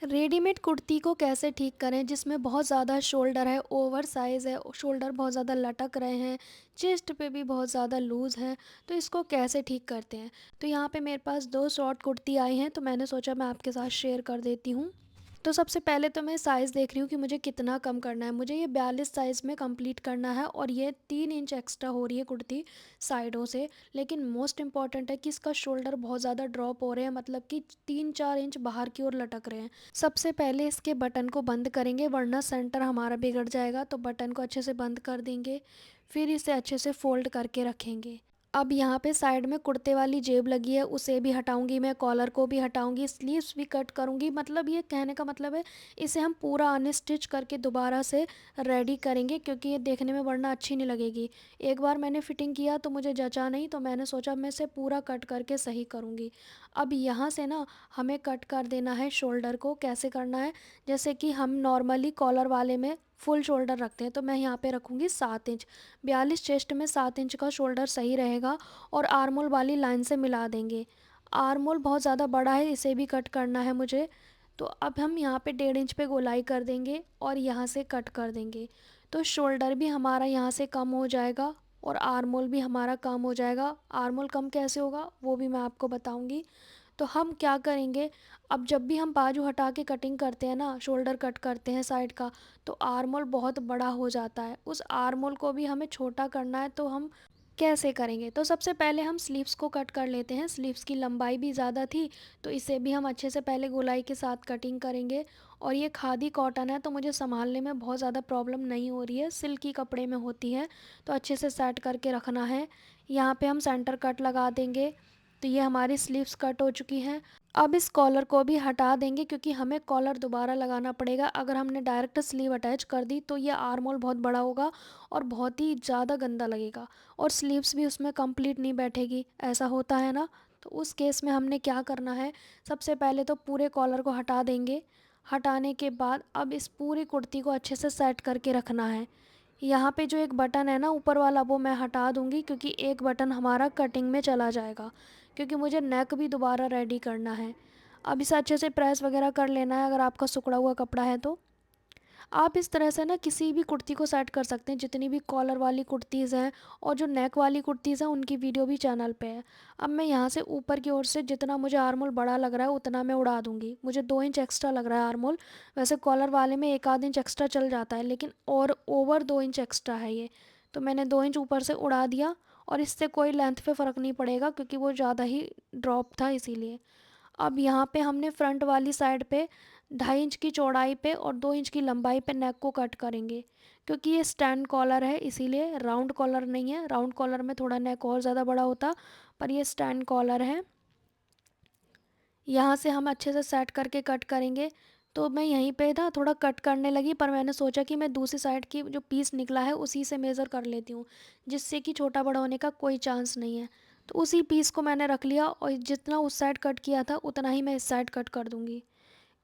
Readymade kurti को कैसे ठीक करें जिसमें बहुत ज़्यादा शोल्डर है, ओवर साइज़ है, शोल्डर बहुत ज़्यादा लटक रहे हैं, चेस्ट पे भी बहुत ज़्यादा लूज़ है, तो इसको कैसे ठीक करते हैं। तो यहाँ पे मेरे पास 2 शॉर्ट कुर्ती आई हैं, तो मैंने सोचा मैं आपके साथ शेयर कर देती हूँ। तो सबसे पहले तो मैं साइज़ देख रही हूँ कि मुझे कितना कम करना है। मुझे ये 42 साइज़ में कंप्लीट करना है और ये 3 इंच एक्स्ट्रा हो रही है कुर्ती साइडों से। लेकिन मोस्ट इम्पॉर्टेंट है कि इसका शोल्डर बहुत ज़्यादा ड्रॉप हो रहे हैं, मतलब कि 3-4 इंच बाहर की ओर लटक रहे हैं। सबसे पहले इसके बटन को बंद करेंगे, वरना सेंटर हमारा बिगड़ जाएगा। तो बटन को अच्छे से बंद कर देंगे, फिर इसे अच्छे से फोल्ड करके रखेंगे। अब यहाँ पे साइड में कुर्ते वाली जेब लगी है, उसे भी हटाऊंगी मैं, कॉलर को भी हटाऊंगी, स्लीव्स भी कट करूंगी। मतलब ये कहने का मतलब है इसे हम पूरा अनस्टिच करके दोबारा से रेडी करेंगे, क्योंकि ये देखने में वरना अच्छी नहीं लगेगी। एक बार मैंने फिटिंग किया तो मुझे जचा नहीं, तो मैंने सोचा मैं इसे पूरा कट करके सही करूँगी। अब यहाँ से ना हमें कट कर देना है शोल्डर को। कैसे करना है, जैसे कि हम नॉर्मली कॉलर वाले में फुल शोल्डर रखते हैं, तो मैं यहाँ पे रखूँगी 7 इंच। 42 चेस्ट में 7 इंच का शोल्डर सही रहेगा। और आर्मोल वाली लाइन से मिला देंगे। आर्मोल बहुत ज़्यादा बड़ा है, इसे भी कट करना है मुझे। तो अब हम यहाँ पे 1.5 इंच पे गोलाई कर देंगे और यहाँ से कट कर देंगे। तो शोल्डर भी हमारा यहाँ से कम हो जाएगा और आर्मोल भी हमारा कम हो जाएगा। आर्मोल कम कैसे होगा वो भी मैं आपको बताऊंगी। तो हम क्या करेंगे, अब जब भी हम बाजू हटा के कटिंग करते हैं ना, शोल्डर कट करते हैं साइड का, तो आर्मोल बहुत बड़ा हो जाता है। उस आर्मोल को भी हमें छोटा करना है, तो हम कैसे करेंगे। तो सबसे पहले हम स्लीव्स को कट कर लेते हैं। स्लीव्स की लंबाई भी ज़्यादा थी, तो इसे भी हम अच्छे से पहले गोलाई के साथ कटिंग करेंगे। और ये खादी कॉटन है, तो मुझे संभालने में बहुत ज़्यादा प्रॉब्लम नहीं हो रही है, सिल्की कपड़े में होती है। तो अच्छे से सेट करके रखना है। यहाँ पे हम सेंटर कट लगा देंगे। तो ये हमारी स्लीव्स कट हो चुकी हैं। अब इस कॉलर को भी हटा देंगे, क्योंकि हमें कॉलर दोबारा लगाना पड़ेगा। अगर हमने डायरेक्ट स्लीव अटैच कर दी तो ये आर्म होल बहुत बड़ा होगा और बहुत ही ज़्यादा गंदा लगेगा, और स्लीव्स भी उसमें कंप्लीट नहीं बैठेगी, ऐसा होता है ना। तो उस केस में हमने क्या करना है, सबसे पहले तो पूरे कॉलर को हटा देंगे। हटाने के बाद अब इस पूरी कुर्ती को अच्छे से सेट करके रखना है। यहाँ पे जो एक बटन है ना ऊपर वाला, वो मैं हटा दूँगी, क्योंकि एक बटन हमारा कटिंग में चला जाएगा, क्योंकि मुझे नेक भी दोबारा रेडी करना है। अब इसे अच्छे से प्रेस वगैरह कर लेना है, अगर आपका सिकुड़ा हुआ कपड़ा है तो। आप इस तरह से ना किसी भी कुर्ती को सेट कर सकते हैं, जितनी भी कॉलर वाली कुर्तीज़ हैं और जो नेक वाली कुर्तीज़ हैं, उनकी वीडियो भी चैनल पे है। अब मैं यहाँ से ऊपर की ओर से जितना मुझे आर्मोल बड़ा लग रहा है उतना मैं उड़ा दूँगी। मुझे 2 इंच एक्स्ट्रा लग रहा है आर्मोल। वैसे कॉलर वाले में 1 आध इंच एक्स्ट्रा चल जाता है, लेकिन और ओवर 2 इंच एक्स्ट्रा है ये। तो मैंने 2 इंच ऊपर से उड़ा दिया, और इससे कोई लेंथ पे फ़र्क नहीं पड़ेगा, क्योंकि वो ज़्यादा ही ड्रॉप था इसीलिए। अब यहाँ पे हमने फ्रंट वाली साइड पे 2.5 इंच की चौड़ाई पे और 2 इंच की लंबाई पे नेक को कट करेंगे, क्योंकि ये स्टैंड कॉलर है, इसीलिए राउंड कॉलर नहीं है। राउंड कॉलर में थोड़ा नेक और ज़्यादा बड़ा होता, पर ये स्टैंड कॉलर है। यहाँ से हम अच्छे से सेट करके कट करेंगे। तो मैं यहीं पे था थोड़ा कट करने लगी, पर मैंने सोचा कि मैं दूसरी साइड की जो पीस निकला है उसी से मेज़र कर लेती हूँ, जिससे कि छोटा बड़ा होने का कोई चांस नहीं है। तो उसी पीस को मैंने रख लिया, और जितना उस साइड कट किया था उतना ही मैं इस साइड कट कर दूँगी।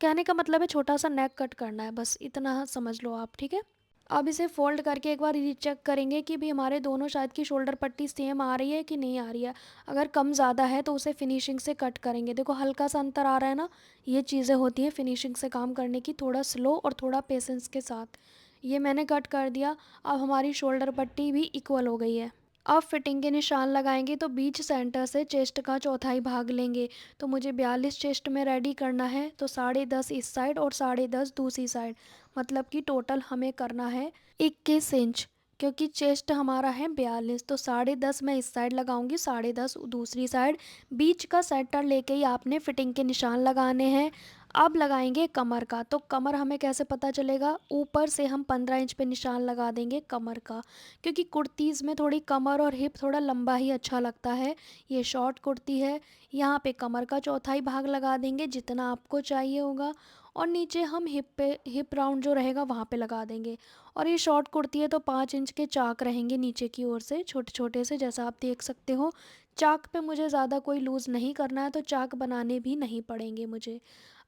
कहने का मतलब है छोटा सा नेक कट करना है, बस इतना समझ लो आप, ठीक है। अब इसे फोल्ड करके एक बार रीचेक करेंगे कि भी हमारे दोनों शायद की शोल्डर पट्टी सेम आ रही है कि नहीं आ रही है। अगर कम ज़्यादा है तो उसे फिनिशिंग से कट करेंगे। देखो हल्का सा अंतर आ रहा है ना, ये चीज़ें होती हैं फिनिशिंग से काम करने की, थोड़ा स्लो और थोड़ा पेशेंस के साथ। ये मैंने कट कर दिया। अब हमारी शोल्डर पट्टी भी इक्वल हो गई है। अब फिटिंग के निशान लगाएंगे, तो बीच सेंटर से चेस्ट का चौथाई भाग लेंगे। तो मुझे 42 चेस्ट में रेडी करना है, तो 10.5 इस साइड और 10.5 दूसरी साइड, मतलब कि टोटल हमें करना है 21 इंच। क्योंकि चेस्ट हमारा है 42, तो 10.5 मैं इस साइड लगाऊंगी, 10.5 दूसरी साइड। बीच का सेंटर लेके ही आपने फिटिंग के निशान लगाने हैं। अब लगाएंगे कमर का। तो कमर हमें कैसे पता चलेगा, ऊपर से हम 15 इंच पे निशान लगा देंगे कमर का, क्योंकि कुर्तीज़ में थोड़ी कमर और हिप थोड़ा लंबा ही अच्छा लगता है। ये शॉर्ट कुर्ती है। यहाँ पे कमर का चौथाई भाग लगा देंगे जितना आपको चाहिए होगा, और नीचे हम हिप पे, हिप राउंड जो रहेगा वहाँ पे लगा देंगे। और ये शॉर्ट कुर्ती है, तो 5 इंच के चाक रहेंगे नीचे की ओर से, छोटे छोटे से, जैसा आप देख सकते हो। चाक पे मुझे ज़्यादा कोई लूज़ नहीं करना है, तो चाक बनाने भी नहीं पड़ेंगे मुझे।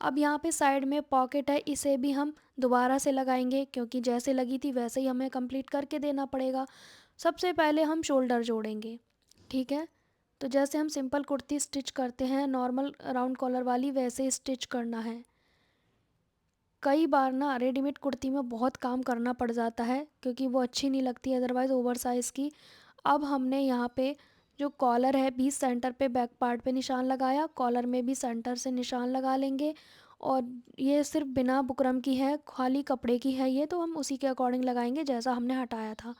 अब यहाँ पे साइड में पॉकेट है, इसे भी हम दोबारा से लगाएंगे, क्योंकि जैसे लगी थी वैसे ही हमें कंप्लीट करके देना पड़ेगा। सबसे पहले हम शोल्डर जोड़ेंगे, ठीक है। तो जैसे हम सिंपल कुर्ती स्टिच करते हैं नॉर्मल राउंड कॉलर वाली, वैसे स्टिच करना है। कई बार ना रेडीमेड कुर्ती में बहुत काम करना पड़ जाता है क्योंकि वो अच्छी नहीं लगती अदरवाइज़ ओवर साइज़ की। अब हमने यहाँ पे जो कॉलर है बीच सेंटर पे बैक पार्ट पे निशान लगाया, कॉलर में भी सेंटर से निशान लगा लेंगे। और ये सिर्फ बिना बुकरम की है, खाली कपड़े की है ये, तो हम उसी के अकॉर्डिंग लगाएंगे जैसा हमने हटाया था।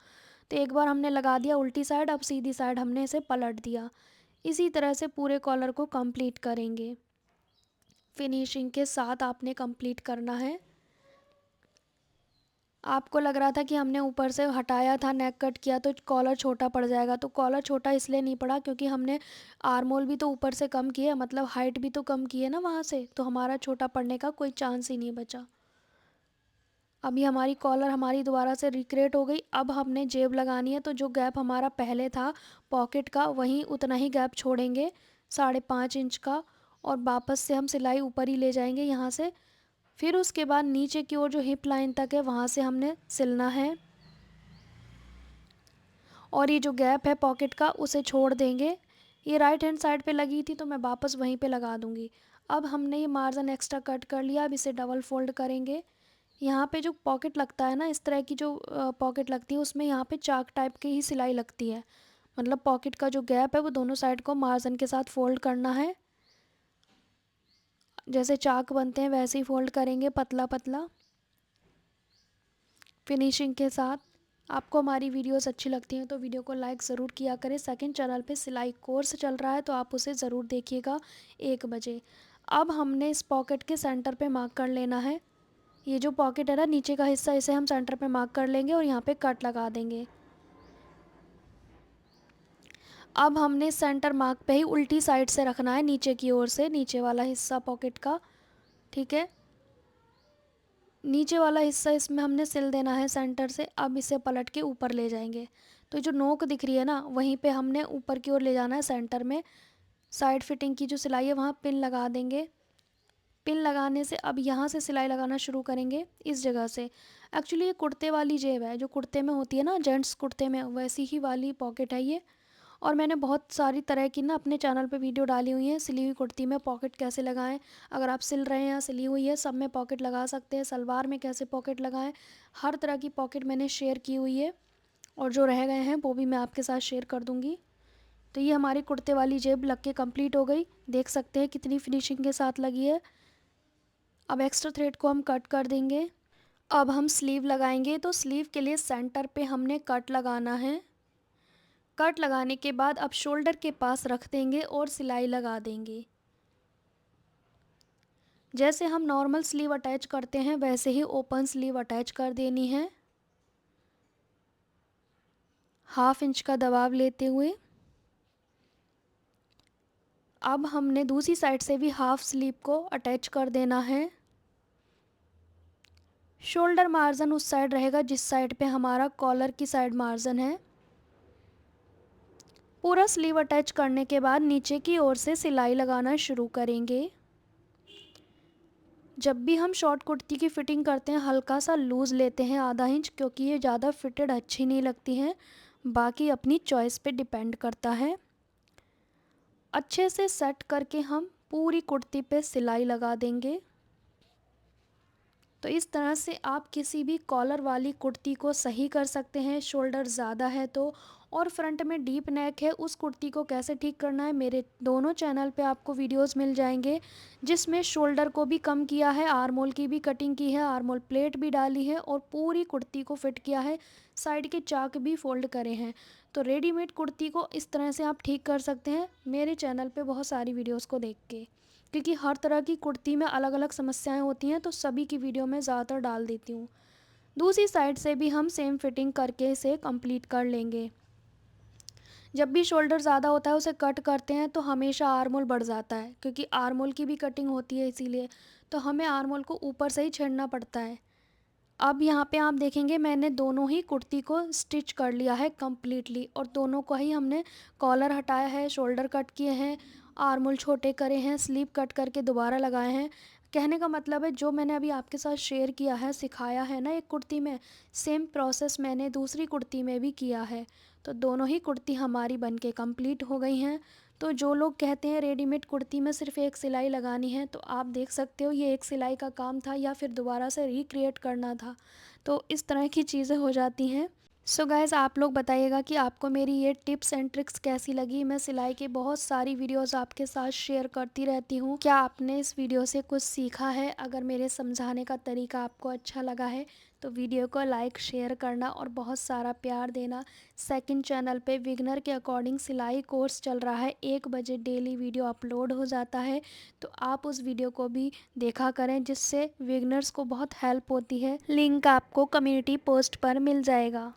तो एक बार हमने लगा दिया उल्टी साइड, अब सीधी साइड हमने इसे पलट दिया। इसी तरह से पूरे कॉलर को कंप्लीट करेंगे। फिनिशिंग के साथ आपने कंप्लीट करना है। आपको लग रहा था कि हमने ऊपर से हटाया था, नेक कट किया तो कॉलर छोटा पड़ जाएगा, तो कॉलर छोटा इसलिए नहीं पड़ा क्योंकि हमने आर्म होल भी तो ऊपर से कम किए, मतलब हाइट भी तो कम की है ना वहाँ से, तो हमारा छोटा पड़ने का कोई चांस ही नहीं बचा। अभी हमारी कॉलर हमारी दोबारा से रिक्रिएट हो गई। अब हमने जेब लगानी है, तो जो गैप हमारा पहले था पॉकेट का वहीं उतना ही गैप छोड़ेंगे, 5.5 इंच का, और वापस से हम सिलाई ऊपर ही ले जाएंगे यहाँ से। फिर उसके बाद नीचे की ओर जो हिप लाइन तक है वहाँ से हमने सिलना है, और ये जो गैप है पॉकेट का उसे छोड़ देंगे। ये राइट हैंड साइड पे लगी थी तो मैं वापस वहीं पे लगा दूंगी। अब हमने ये मार्जिन एक्स्ट्रा कट कर लिया, अब इसे डबल फोल्ड करेंगे। यहाँ पे जो पॉकेट लगता है ना, इस तरह की जो पॉकेट लगती है उसमें यहाँ पे चाक टाइप की ही सिलाई लगती है, मतलब पॉकेट का जो गैप है वो दोनों साइड को मार्जिन के साथ फोल्ड करना है। जैसे चाक बनते हैं वैसे ही फोल्ड करेंगे, पतला पतला फिनिशिंग के साथ। आपको हमारी वीडियोस अच्छी लगती हैं तो वीडियो को लाइक ज़रूर किया करें। सेकंड चैनल पे सिलाई कोर्स चल रहा है तो आप उसे ज़रूर देखिएगा 1 बजे। अब हमने इस पॉकेट के सेंटर पे मार्क कर लेना है। ये जो पॉकेट है ना नीचे का हिस्सा, इसे हम सेंटर पे मार्क कर लेंगे और यहाँ पे कट लगा देंगे। अब हमने सेंटर मार्क पे ही उल्टी साइड से रखना है, नीचे की ओर से, नीचे वाला हिस्सा पॉकेट का, ठीक है। नीचे वाला हिस्सा इसमें हमने सिल देना है सेंटर से। अब इसे पलट के ऊपर ले जाएंगे, तो जो नोक दिख रही है ना वहीं पे हमने ऊपर की ओर ले जाना है सेंटर में। साइड फिटिंग की जो सिलाई है वहाँ पिन लगा देंगे। पिन लगाने से अब यहाँ से सिलाई लगाना शुरू करेंगे इस जगह से। एक्चुअली ये कुर्ते वाली जेब है जो कुर्ते में होती है ना, जेंट्स कुर्ते में, वैसी ही वाली पॉकेट है ये। और मैंने बहुत सारी तरह की ना अपने चैनल पे वीडियो डाली हुई हैं, सिली हुई कुर्ती में पॉकेट कैसे लगाएं। अगर आप सिल रहे हैं या सिली हुई है सब में पॉकेट लगा सकते हैं, सलवार में कैसे पॉकेट लगाएं, हर तरह की पॉकेट मैंने शेयर की हुई है। और जो रह गए हैं वो भी मैं आपके साथ शेयर कर दूँगी। तो ये हमारी कुर्ते वाली जेब लग के कम्प्लीट हो गई, देख सकते हैं कितनी फिनिशिंग के साथ लगी है। अब एक्स्ट्रा थ्रेड को हम कट कर देंगे। अब हम स्लीव लगाएंगे, तो स्लीव के लिए सेंटर पे हमने कट लगाना है। कट लगाने के बाद अब शोल्डर के पास रख देंगे और सिलाई लगा देंगे। जैसे हम नॉर्मल स्लीव अटैच करते हैं वैसे ही ओपन स्लीव अटैच कर देनी है, 1/2 इंच का दबाव लेते हुए। अब हमने दूसरी साइड से भी हाफ स्लीव को अटैच कर देना है। शोल्डर मार्जिन उस साइड रहेगा जिस साइड पे हमारा कॉलर की साइड मार्जिन है। पूरा स्लीव अटैच करने के बाद नीचे की ओर से सिलाई लगाना शुरू करेंगे। जब भी हम शॉर्ट कुर्ती की फ़िटिंग करते हैं हल्का सा लूज़ लेते हैं, आधा इंच, क्योंकि ये ज़्यादा फिटेड अच्छी नहीं लगती हैं। बाकी अपनी चॉइस पे डिपेंड करता है। अच्छे से सेट करके हम पूरी कुर्ती पे सिलाई लगा देंगे। तो इस तरह से आप किसी भी कॉलर वाली कुर्ती को सही कर सकते हैं, शोल्डर ज़्यादा है तो। और फ्रंट में डीप नेक है, उस कुर्ती को कैसे ठीक करना है मेरे दोनों चैनल पे आपको वीडियोस मिल जाएंगे, जिसमें शोल्डर को भी कम किया है, आर्म होल की भी कटिंग की है, आर्म होल प्लेट भी डाली है और पूरी कुर्ती को फिट किया है, साइड के चाक भी फोल्ड करे हैं। तो रेडीमेड कुर्ती को इस तरह से आप ठीक कर सकते हैं मेरे चैनल पर बहुत सारी वीडियोज़ को देख के, क्योंकि हर तरह की कुर्ती में अलग अलग समस्याएं होती हैं, तो सभी की वीडियो मैं ज़्यादातर डाल देती हूँ। दूसरी साइड से भी हम सेम फिटिंग करके इसे कंप्लीट कर लेंगे। जब भी शोल्डर ज़्यादा होता है उसे कट करते हैं तो हमेशा आर्म होल बढ़ जाता है, क्योंकि आर्म होल की भी कटिंग होती है, इसीलिए तो हमें आर्म होल को ऊपर से ही छेड़ना पड़ता है। अब यहाँ पे आप देखेंगे मैंने दोनों ही कुर्ती को स्टिच कर लिया है कम्प्लीटली, और दोनों को ही हमने कॉलर हटाया है, शोल्डर कट किए हैं, आर्म होल छोटे करे हैं, स्लीव कट करके दोबारा लगाए हैं। कहने का मतलब है जो मैंने अभी आपके साथ शेयर किया है, सिखाया है ना एक कुर्ती में, सेम प्रोसेस मैंने दूसरी कुर्ती में भी किया है। तो दोनों ही कुर्ती हमारी बनके कंप्लीट हो गई हैं। तो जो लोग कहते हैं रेडीमेड कुर्ती में सिर्फ एक सिलाई लगानी है, तो आप देख सकते हो ये एक सिलाई का काम था या फिर दोबारा से रिक्रिएट करना था। तो इस तरह की चीज़ें हो जाती हैं। सो गाइज़, आप लोग बताइएगा कि आपको मेरी ये टिप्स एंड ट्रिक्स कैसी लगी। मैं सिलाई की बहुत सारी वीडियोस आपके साथ शेयर करती रहती हूँ। क्या आपने इस वीडियो से कुछ सीखा है? अगर मेरे समझाने का तरीका आपको अच्छा लगा है तो वीडियो को लाइक शेयर करना और बहुत सारा प्यार देना। सेकंड चैनल पे विगनर के अकॉर्डिंग सिलाई कोर्स चल रहा है, 1 बजे डेली वीडियो अपलोड हो जाता है, तो आप उस वीडियो को भी देखा करें, जिससे विगनर्स को बहुत हेल्प होती है। लिंक आपको कम्युनिटी पोस्ट पर मिल जाएगा।